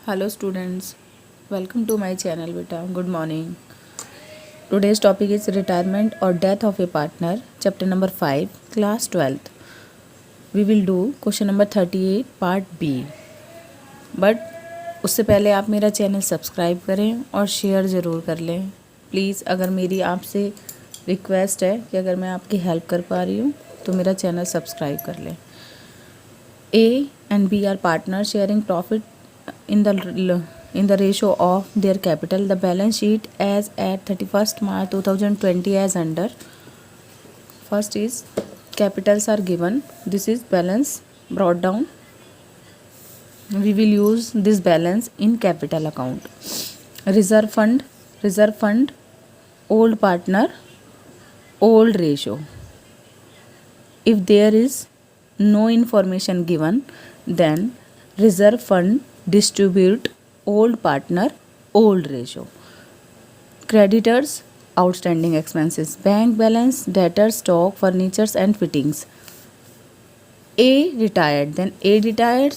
Hello students, welcome to my channel beta. Good morning. Today's topic is retirement or death of a partner, chapter number 5, class 12th. We will do question number 38 part B. But उससे पहले आप मेरा channel subscribe करें और share ज़रूर कर लें please. अगर मेरी आपसे रिक्वेस्ट है कि अगर मैं आपकी हेल्प कर पा रही हूँ तो मेरा चैनल सब्सक्राइब कर लें। A and B are partners sharing profit in the ratio of their capital. The balance sheet as at 31st March 2020 as under. First is capitals are given. This is balance brought down. We will use this balance in capital account. Reserve fund, old partner, old ratio. If there is no information given, then reserve fund distribute old partner, old ratio. Creditors, outstanding expenses, bank balance, debtors, stock, furnitures and fittings. A retired, then A retired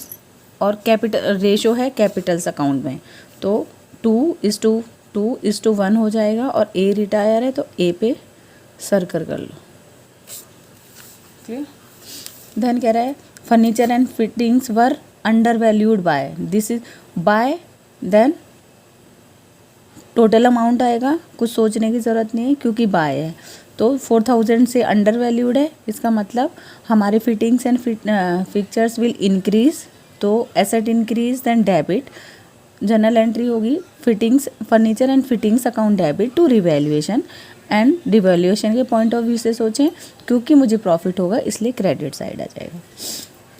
और capital ratio है Capitals account में, तो 2:1 हो जाएगा और A retire है तो A पे सर्कल कर लो। क्लियर। देन कह रहा है furniture and fittings were under valued by, this is by, then total amount आएगा, कुछ सोचने की ज़रूरत नहीं है क्योंकि बाय है तो 4000 से अंडर वैल्यूड है। इसका मतलब हमारे fittings and fixtures will increase, तो asset increase then debit. Journal entry होगी fittings furniture and fittings account debit to revaluation and revaluation के पॉइंट ऑफ व्यू से सोचें क्योंकि मुझे प्रॉफिट होगा इसलिए क्रेडिट साइड आ जाएगा।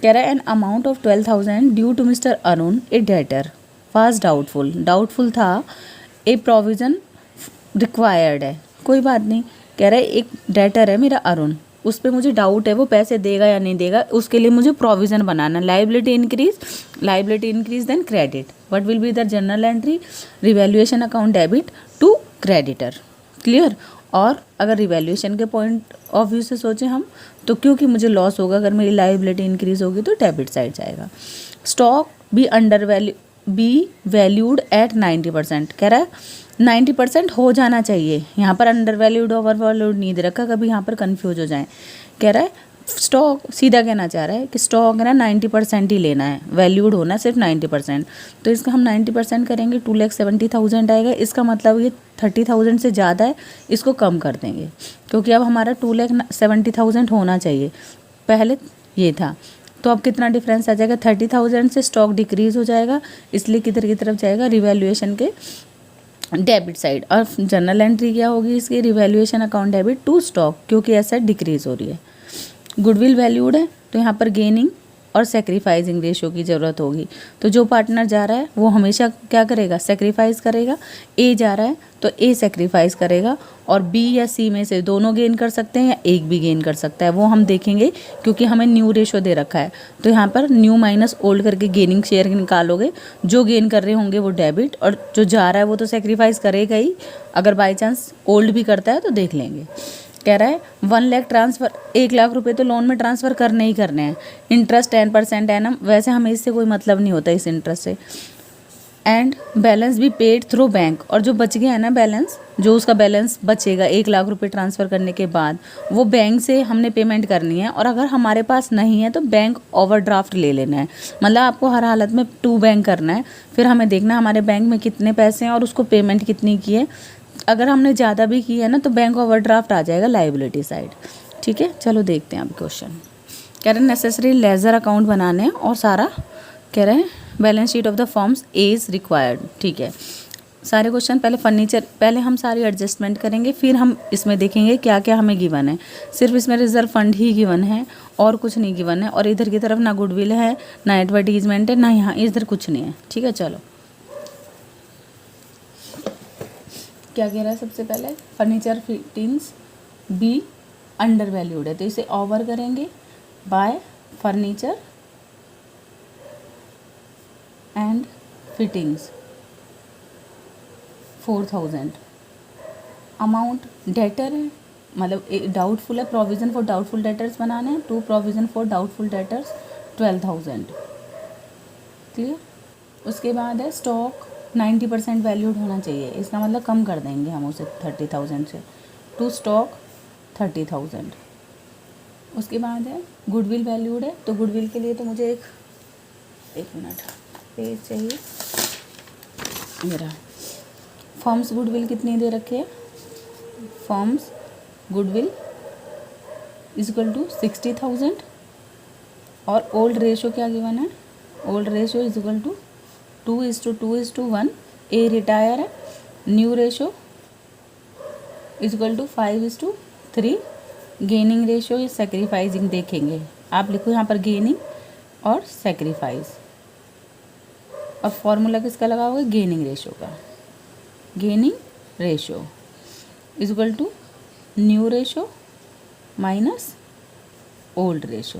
कह रहा है an amount of 12,000 due to mister Arun a debtor was doubtful था, ए प्रोविज़न रिक्वायर्ड है, कोई बात नहीं। कह रहा है एक डेटर है मेरा अरुण, उस पर मुझे डाउट है वो पैसे देगा या नहीं देगा, उसके लिए मुझे प्रोविज़न बनाना। Liability increase then credit, what will be the journal entry, revaluation account debit to creditor. Clear. और अगर रिवैल्यूएशन के पॉइंट ऑफ व्यू से सोचें हम तो क्योंकि मुझे लॉस होगा अगर मेरी लाइबिलिटी इंक्रीज होगी तो डेबिट साइड जाएगा। स्टॉक बी वैल्यूड एट 90%, कह रहा है 90% हो जाना चाहिए, यहाँ पर अंडर वैल्यूड ओवर वैल्यूड नहीं दे रखा, कभी यहाँ पर कन्फ्यूज हो जाए। कह रहा है स्टॉक सीधा कहना चाह रहा है कि स्टॉक है ना 90% ही लेना है, वैल्यूड होना सिर्फ 90%, तो इसका हम 90% करेंगे 2,70,000 आएगा। इसका मतलब ये 30,000 से ज़्यादा है, इसको कम कर देंगे क्योंकि अब हमारा 2,70,000 होना चाहिए, पहले ये था। तो अब कितना डिफरेंस आ जाएगा, 30,000 से स्टॉक डिक्रीज हो जाएगा, इसलिए किधर की तरफ जाएगा, रिवैल्यूएशन के डेबिट साइड। और जनरल एंट्री क्या होगी इसकी, revaluation account debit to stock क्योंकि एसेट डिक्रीज हो रही है। गुडविल वैल्यूड है तो यहाँ पर गेनिंग और सेक्रीफाइसिंग रेशियो की ज़रूरत होगी, तो जो पार्टनर जा रहा है वो हमेशा क्या करेगा, सेक्रीफाइस करेगा। ए जा रहा है तो ए सेक्रीफाइस करेगा और बी या सी में से दोनों गेन कर सकते हैं या एक भी गेन कर सकता है, वो हम देखेंगे क्योंकि हमें न्यू रेशियो दे रखा है। तो यहाँ पर न्यू माइनस ओल्ड करके गेनिंग शेयर निकालोगे, जो गेन कर रहे होंगे वो डेबिट और जो जा रहा है वो तो सेक्रीफाइस करेगा ही, अगर बाई चांस ओल्ड भी करता है तो देख लेंगे। कह रहा है 1 लाख ट्रांसफ़र, 1 लाख रुपए तो लोन में ट्रांसफ़र करने ही करने हैं, इंटरेस्ट 10% एनम, वैसे हमें इससे कोई मतलब नहीं होता इस इंटरेस्ट से। एंड बैलेंस भी पेड थ्रू बैंक, और जो बच गया है ना बैलेंस, जो उसका बैलेंस बचेगा 1 लाख रुपए ट्रांसफ़र करने के बाद वो बैंक से हमने पेमेंट करनी है, और अगर हमारे पास नहीं है तो बैंक ओवरड्राफ्ट ले लेना है। मतलब आपको हर हालत में 2 बैंक करना है, फिर हमें देखना है हमारे बैंक में कितने पैसे हैं और उसको पेमेंट कितनी की है। अगर हमने ज़्यादा भी की है ना तो बैंक ओवरड्राफ्ट आ जाएगा लाइबिलिटी साइड। ठीक है, चलो देखते हैं अब क्वेश्चन। कह रहे हैं नेसेसरी लेजर अकाउंट बनाने हैं और सारा कह रहे हैं balance sheet of the forms is required. ठीक है, सारे क्वेश्चन पहले फर्नीचर, पहले हम सारी एडजस्टमेंट करेंगे, फिर हम इसमें देखेंगे क्या क्या हमें गिवन है। सिर्फ इसमें रिजर्व फंड ही गिवन है और कुछ नहीं गिवन है, और इधर की तरफ ना गुडविल है ना एडवर्टीजमेंट है ना यहाँ इधर कुछ नहीं है। ठीक है, चलो क्या कह रहा है, सबसे पहले furniture fittings be under valued है तो इसे ओवर करेंगे bye furniture and fittings 4,000। Amount debtor है, मतलब डाउटफुल है, प्रोविज़न फॉर डाउटफुल डेटर्स बनाने हैं, 2 provision for doubtful debtors 12,000। Clear. उसके बाद है स्टॉक 90% वैल्यूड होना चाहिए, इसका मतलब कम कर देंगे हम उसे 30,000 से, टू स्टॉक 30,000। उसके बाद है गुडविल वैल्यूड है, तो गुडविल के लिए तो मुझे एक मिनट पेज चाहिए मेरा। फर्म्स गुडविल कितनी दे रखे है, फर्म्स गुडविल इक्वल टू 60,000 और ओल्ड रेशो क्या गिवन है, old ratio is equal to 2:2:1। A retire है, new ratio is equal to 5:3। Gaining ratio या सेक्रीफाइसिंग देखेंगे, आप लिखो यहाँ पर गेनिंग और सेक्रीफाइस, और फॉर्मूला किसका लगा हुआ है, गेनिंग रेशो का। Gaining ratio is equal to new ratio minus old ratio.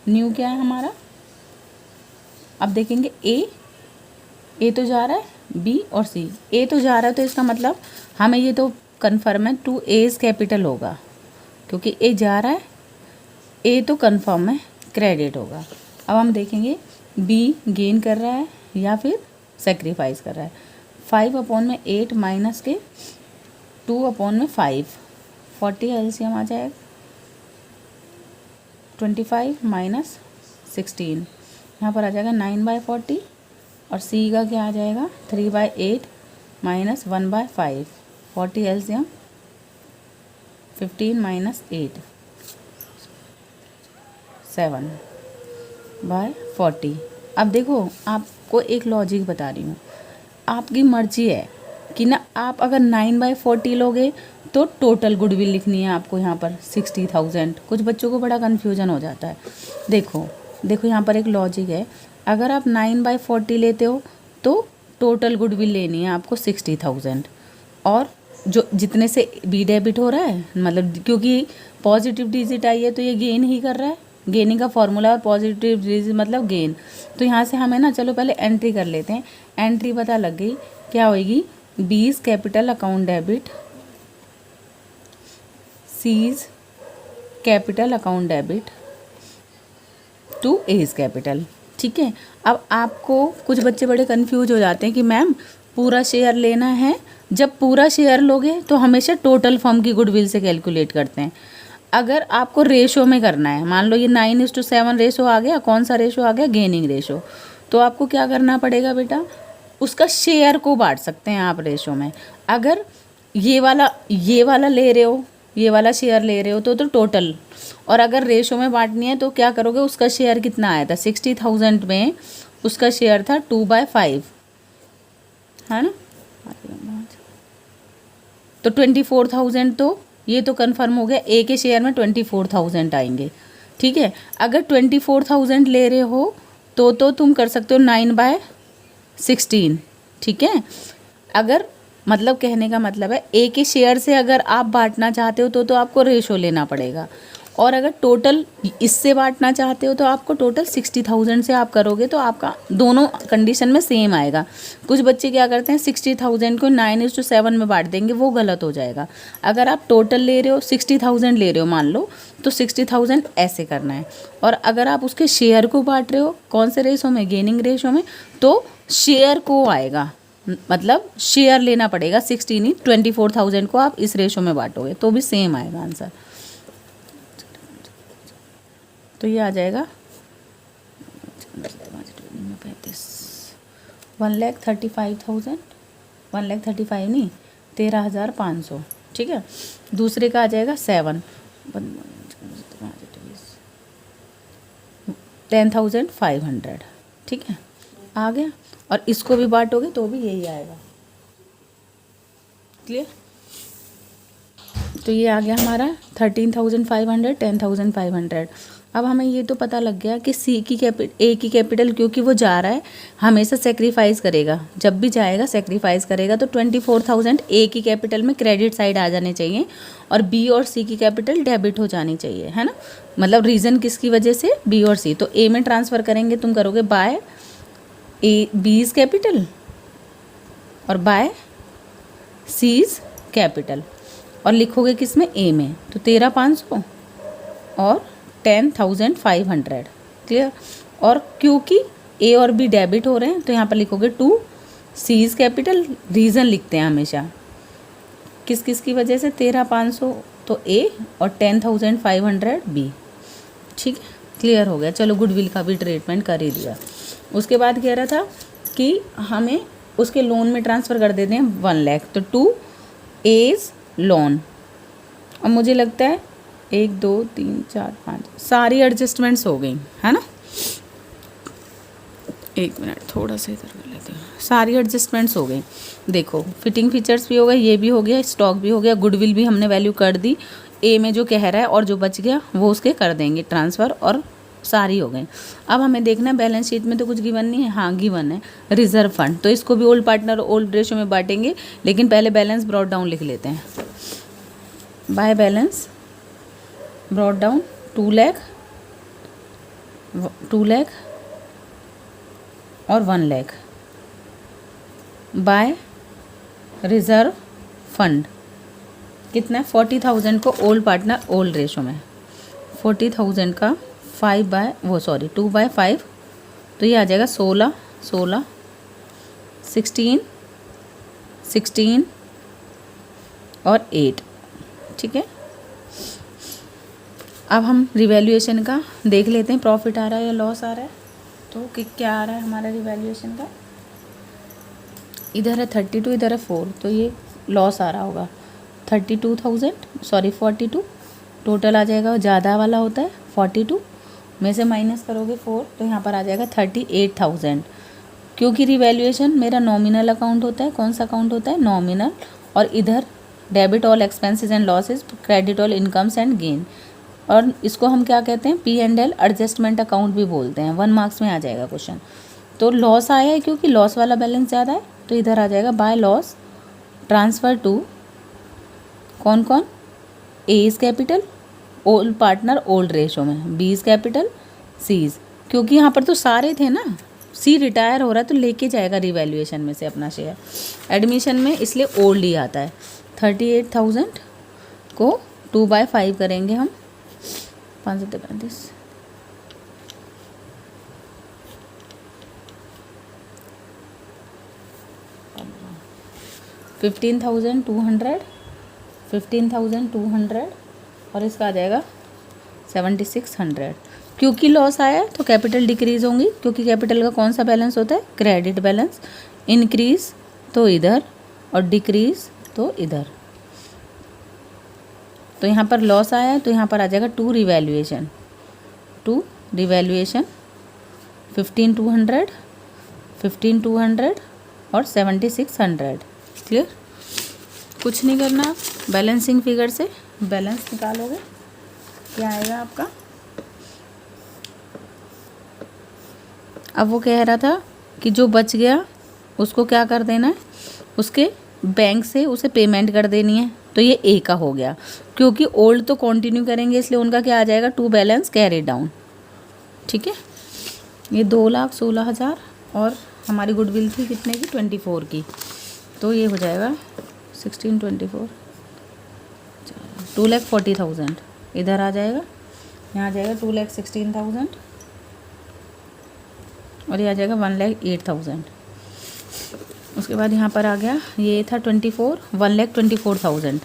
New क्या है हमारा, अब देखेंगे ए तो जा रहा है, बी और सी। ए तो जा रहा है तो इसका मतलब हमें ये तो कन्फर्म है 2A's कैपिटल होगा, क्योंकि ए जा रहा है, ए तो कन्फर्म है क्रेडिट होगा। अब हम देखेंगे बी गेन कर रहा है या फिर सेक्रीफाइस कर रहा है। 5/8 माइनस के 2/5, 40 एलसीएम आ जाएगा, 25 माइनस 16, यहाँ पर आ जाएगा 9/40, और सी का क्या आ जाएगा 3/8 माइनस 1/5, 40 एलसीएम 15 माइनस 8, 7/40। अब देखो आपको एक लॉजिक बता रही हूँ, आपकी मर्जी है कि ना, आप अगर 9/40 लोगे तो टोटल गुडविल लिखनी है आपको यहाँ पर 60,000। कुछ बच्चों को बड़ा कन्फ्यूजन हो जाता है। देखो यहाँ पर एक लॉजिक है, अगर आप 9/40 लेते हो तो टोटल गुडविल लेनी है आपको 60,000, और जो जितने से बी डेबिट हो रहा है, मतलब क्योंकि पॉजिटिव डिजिट आई है तो ये गेन ही कर रहा है, गेनिंग का फॉर्मूला और पॉजिटिव डिजिट मतलब गेन। तो यहाँ से हमें ना, चलो पहले एंट्री कर लेते हैं। एंट्री पता लग गई क्या होएगी, B's capital account debit, C's capital account debit to A's capital. ठीक है, अब आपको कुछ बच्चे बड़े कंफ्यूज हो जाते हैं कि मैम पूरा शेयर लेना है, जब पूरा शेयर लोगे तो हमेशा टोटल फर्म की गुडविल से कैलकुलेट करते हैं। अगर आपको रेशो में करना है, मान लो ये 9:7 रेशो आ गया, कौन सा रेशो आ गया, गेनिंग रेशो, तो आपको क्या करना पड़ेगा बेटा, उसका शेयर को बांट सकते हैं आप रेशो में। अगर ये वाला ले रहे हो, ये वाला शेयर ले रहे हो तो टोटल, और अगर रेशो में बांटनी है तो क्या करोगे, उसका शेयर कितना आया था 60,000 में, उसका शेयर था 2/5, है ना, तो 24,000, तो ये तो कंफर्म हो गया, ए के शेयर में 24,000 आएंगे। ठीक है, अगर 24,000 ले रहे हो तो तुम कर सकते हो 9/16। ठीक है, अगर मतलब कहने का मतलब है ए के शेयर से अगर आप बांटना चाहते हो तो आपको रेशो लेना पड़ेगा, और अगर टोटल इससे बांटना चाहते हो तो आपको टोटल 60,000 से आप करोगे तो आपका दोनों कंडीशन में सेम आएगा। कुछ बच्चे क्या करते हैं 60,000 को 9:7 में बांट देंगे, वो गलत हो जाएगा। अगर आप टोटल ले रहे हो 60,000 ले रहे हो मान लो, तो 60,000 ऐसे करना है, और अगर आप उसके शेयर को बांट रहे हो कौन से रेशो में, गेनिंग रेशो में, तो शेयर को आएगा, मतलब शेयर लेना पड़ेगा 16 ही, 24,000 को आप इस रेशो में बांटोगे तो भी सेम आएगा आंसर। तो ये आ जाएगा 1,35,000, 1,35,000 नहीं 13,500। ठीक है, दूसरे का आ जाएगा 7, 10,500। ठीक है, आ गया, और इसको भी बांटोगे तो भी यही आएगा। क्लियर, तो ये आ गया हमारा 13,500, 10,500। अब हमें ये तो पता लग गया कि ए की कैपिटल, क्योंकि वो जा रहा है हमेशा सेक्रीफाइस करेगा, जब भी जाएगा सेक्रीफाइस करेगा, तो 24,000 ए की कैपिटल में क्रेडिट साइड आ जाने चाहिए, और बी और सी की कैपिटल डेबिट हो जानी चाहिए, है ना। मतलब रीज़न किसकी वजह से, बी और सी, तो ए में ट्रांसफ़र करेंगे, तुम करोगे बाय ए बीज कैपिटल और बाय सीज कैपिटल, और लिखोगे किस में, ए में, तो 13,500 और 10,500। क्लियर, और क्योंकि ए और बी डेबिट हो रहे हैं तो यहाँ पर लिखोगे टू सीज कैपिटल, रीज़न लिखते हैं हमेशा, किस किस की वजह से, 13,500 तो ए और 10,500 बी। ठीक है, क्लियर हो गया। चलो गुडविल का भी ट्रीटमेंट कर ही दिया। उसके बाद कह रहा था कि हमें उसके लोन में ट्रांसफ़र कर देते हैं 1 लाख, तो टू एज लोन। और मुझे लगता है 1 2 3 4 5 सारी एडजस्टमेंट्स हो गई है ना। एक मिनट थोड़ा सा इधर कर लेते हैं। सारी एडजस्टमेंट्स हो गई। देखो फिटिंग फीचर्स भी हो गए, ये भी हो गया, स्टॉक भी हो गया, गुडविल भी हमने वैल्यू कर दी, ए में जो कह रहा है और जो बच गया वो उसके कर देंगे ट्रांसफ़र, और सारी हो गई। अब हमें देखना है बैलेंस शीट में तो कुछ गिवन नहीं है, हाँ गिवन है रिजर्व फंड, तो इसको भी ओल्ड पार्टनर ओल्ड रेशो में बांटेंगे, लेकिन पहले बैलेंस ब्रॉट डाउन लिख लेते हैं। By balance brought down 2 lakh और 1 लाख बाय रिज़र्व फंड कितना है 40,000 को ओल्ड पार्टनर ओल्ड रेशो में, 40,000 का 2/5 तो ये आ जाएगा 16 16 और 8। ठीक है, अब हम रिवैल्यूएशन का देख लेते हैं, प्रॉफिट आ रहा है या लॉस आ रहा है। तो क्या आ रहा है हमारा रिवैल्यूएशन का, इधर है 32, इधर है 4, तो ये लॉस आ रहा होगा 42 टोटल आ जाएगा, ज़्यादा वाला होता है 42 में से माइनस करोगे 4 तो यहाँ पर आ जाएगा 38,000। क्योंकि रिवैल्यूएशन मेरा नॉमिनल अकाउंट होता है, कौन सा अकाउंट होता है नॉमिनल, और इधर debit all expenses and losses, credit all incomes and gain, और इसको हम क्या कहते हैं P&L एडजस्टमेंट अकाउंट भी बोलते हैं। 1 मार्क्स में आ जाएगा क्वेश्चन। तो लॉस आया है क्योंकि लॉस वाला बैलेंस ज़्यादा है, तो इधर आ जाएगा बाय लॉस ट्रांसफ़र टू कौन कौन, A is capital old partner old ratio में, बी इज़ कैपिटल सीज, क्योंकि यहाँ पर तो सारे थे ना, सी रिटायर हो रहा है तो लेके जाएगा रिवैल्यूएशन में से अपना शेयर, एडमिशन में इसलिए ओल्ड ही आता है। 38,000 को 2/5 करेंगे हम, 535 15,200 और इसका आ जाएगा 7,600। क्योंकि लॉस आया है तो कैपिटल डिक्रीज़ होंगी, क्योंकि कैपिटल का कौन सा बैलेंस होता है क्रेडिट बैलेंस, इंक्रीज़ तो इधर और डिक्रीज़ तो इधर। तो यहाँ पर लॉस आया है तो यहाँ पर आ जाएगा टू रिवैल्यूएशन 15,200 और 7,600। क्लियर, कुछ नहीं करना, बैलेंसिंग फिगर से बैलेंस निकालोगे, क्या आएगा आपका। अब वो कह रहा था कि जो बच गया उसको क्या कर देना है, उसके बैंक से उसे पेमेंट कर देनी है, तो ये ए का हो गया। क्योंकि ओल्ड तो कंटिन्यू करेंगे इसलिए उनका क्या आ जाएगा टू बैलेंस कैरी डाउन। ठीक है, ये 2,16,000 और हमारी गुडविल थी कितने की 24 की, तो ये हो जाएगा 1624 2,40,000 इधर आ जाएगा, यहाँ आ जाएगा 2,16,000 और ये आ जाएगा 1,08,000। उसके बाद यहाँ पर आ गया ये था 24 1,24,000,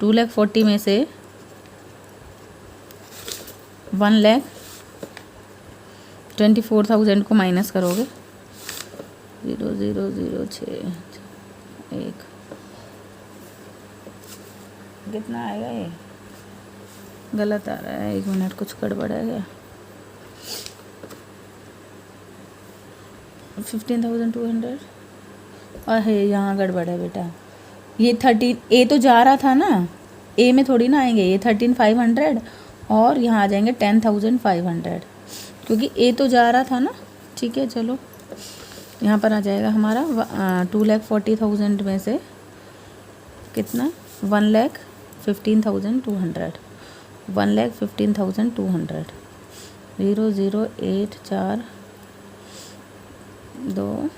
2,40,000 में से 1,24,000 को माइनस करोगे 0,0,0,6,1 कितना आएगा, ये गलत आ रहा है, 1 मिनट कुछ गड़बड़ है क्या, 15,200 और है यहाँ गड़बड़ है बेटा, ये 13 ए तो जा रहा था ना, ए में थोड़ी ना आएंगे, ये 13,500 और यहाँ आ जाएंगे 10,500 क्योंकि ए तो जा रहा था ना। ठीक है, चलो यहाँ पर आ जाएगा हमारा 2,40,000 में से कितना 1,15,200 1,15,200 0,0,8,4,2,1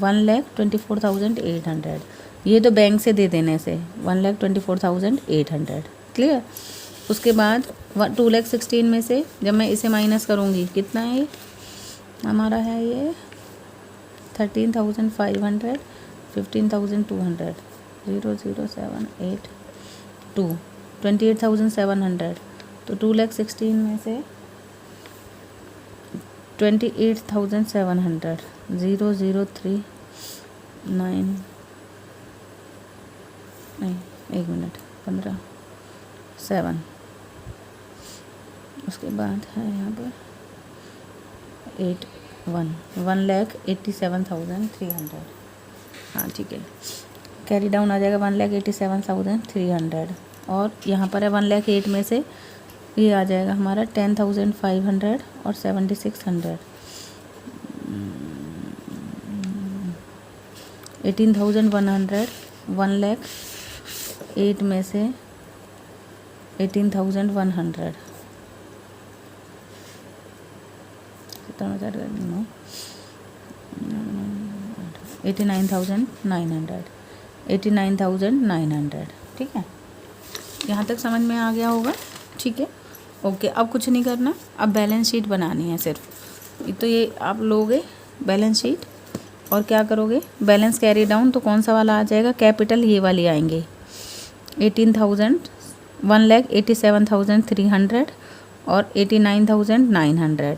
1,24,800 ये तो बैंक से दे देने से 1,24,800। क्लियर, उसके बाद 2,16,000 में से जब मैं इसे माइनस करूँगी कितना है हमारा है ये 13,500, 15,200, 00782, 28,700। तो 2,16,000 में से 28,700, 0,039, नहीं 1 मिनट, 15, 7। उसके बाद है यहाँ पर 1,87,300। हाँ ठीक है, कैरी डाउन आ जाएगा 1,87,300। और यहाँ पर है 1,08,000 में से ये आ जाएगा हमारा 10,500 और 7,600, 18,100। 1,08,000 में से 18,100, 89,900, 89,900। ठीक है, यहाँ तक समझ में आ गया होगा। ठीक है, ओके। अब कुछ नहीं करना, अब बैलेंस शीट बनानी है सिर्फ। तो ये आप लोगे बैलेंस शीट और क्या करोगे, बैलेंस कैरी डाउन तो कौन सा वाला आ जाएगा, कैपिटल ये वाली आएंगे 18,000, 1,87,300 और 89,900।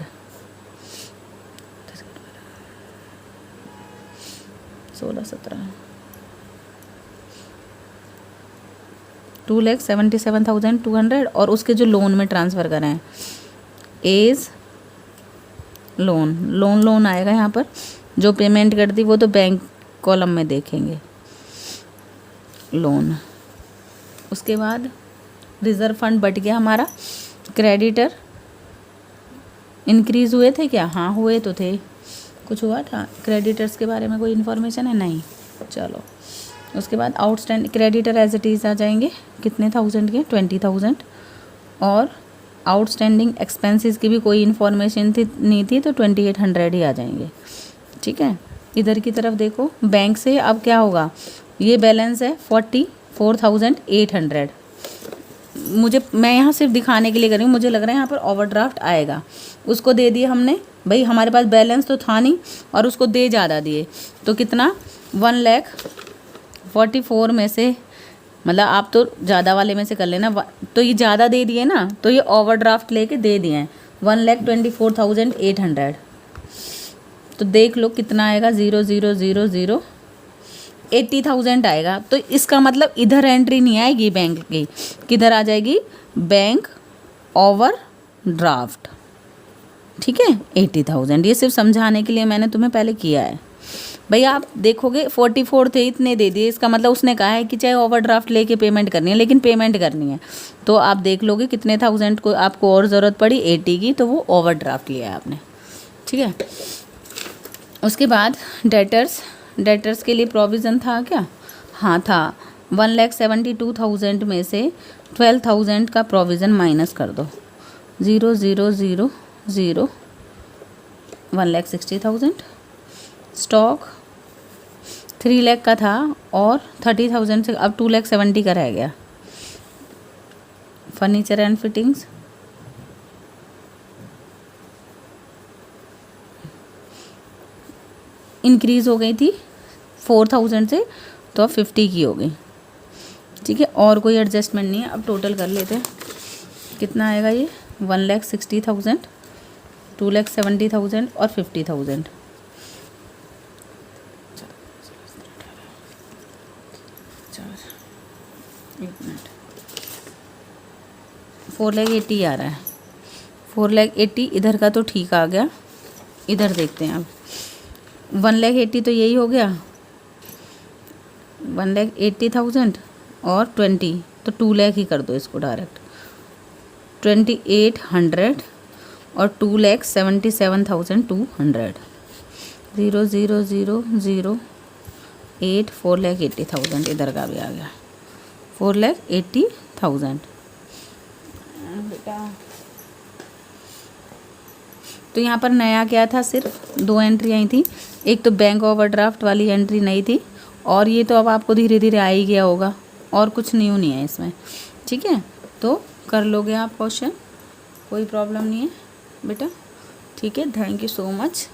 16, 17, 2,77,200 और उसके जो लोन में ट्रांसफ़र करें हैं एज लोन आएगा यहाँ पर। जो पेमेंट कर दी वो तो बैंक कॉलम में देखेंगे लोन। उसके बाद रिज़र्व फंड बढ़ गया हमारा। क्रेडिटर इंक्रीज़ हुए थे क्या, हाँ हुए तो थे, कुछ हुआ था। क्रेडिटर्स के बारे में कोई इन्फॉर्मेशन है, नहीं। चलो, उसके बाद outstanding creditor as it is आ जाएंगे कितने थाउजेंड के, 20,000। और आउटस्टैंडिंग एक्सपेंसेस की भी कोई इन्फॉर्मेशन नहीं थी तो 2,800 ही आ जाएंगे। ठीक है, इधर की तरफ देखो, बैंक से अब क्या होगा, ये बैलेंस है 44,800। मैं यहाँ सिर्फ दिखाने के लिए कर रही हूँ, मुझे लग रहा है यहाँ पर ओवरड्राफ्ट आएगा। उसको दे दिए हमने, भाई हमारे पास बैलेंस तो था नहीं और उसको दे ज़्यादा दिए, तो कितना 1,44,000 में से, मतलब आप तो ज़्यादा वाले में से कर लेना, तो ये ज़्यादा दे दिए ना, तो ये ओवरड्राफ्ट लेके दे दिए हैं 1,24,800। तो देख लो कितना आएगा, 0,0,0,0 80,000 आएगा। तो इसका मतलब इधर एंट्री नहीं आएगी बैंक की, किधर आ जाएगी, बैंक ओवरड्राफ्ट। ठीक है, 80,000। ये सिर्फ समझाने के लिए मैंने तुम्हें पहले किया है। भाई आप देखोगे 44 थे, इतने दे दिए, इसका मतलब उसने कहा है कि चाहे ओवरड्राफ्ट लेके पेमेंट करनी है, लेकिन पेमेंट करनी है। तो आप देख लोगे कितने थाउजेंड को आपको और ज़रूरत पड़ी, 80 की, तो वो ओवरड्राफ्ट लिया है आपने। ठीक है, उसके बाद डेटर्स के लिए प्रोविज़न था क्या, हाँ था। 1,72,000 में से 12,000 का प्रोविज़न माइनस कर दो, 0,0,0,0, 1,60,000। स्टॉक 3 लाख का था और 30,000 से अब 2,70,000 का रह गया। फर्नीचर एंड फिटिंग्स इंक्रीज़ हो गई थी 4,000 से, तो अब 50 की हो गई। ठीक है, और कोई एडजस्टमेंट नहीं है। अब टोटल कर लेते हैं, कितना आएगा ये, 1,60,000, 2,70,000 और 50,000। 4,80,000 आ रहा है। 4,80,000 इधर का तो ठीक आ गया। इधर देखते हैं अब, 1,80,000 तो यही हो गया, 1,80,000 और 20, तो 2 लाख ही कर दो इसको डायरेक्ट। 2,800 और 2,77,200, 0,0,0,0,8, 4,80,000 इधर का भी आ गया, 4,80,000। बेटा तो यहाँ पर नया क्या था, सिर्फ 2 एंट्री आई थी। एक तो बैंक ओवरड्राफ्ट वाली एंट्री नहीं थी, और ये तो अब आपको धीरे धीरे आ ही गया होगा, और कुछ न्यू नहीं है इसमें। ठीक है, तो कर लोगे आप क्वेश्चन, कोई प्रॉब्लम नहीं है बेटा। ठीक है, थैंक यू सो मच।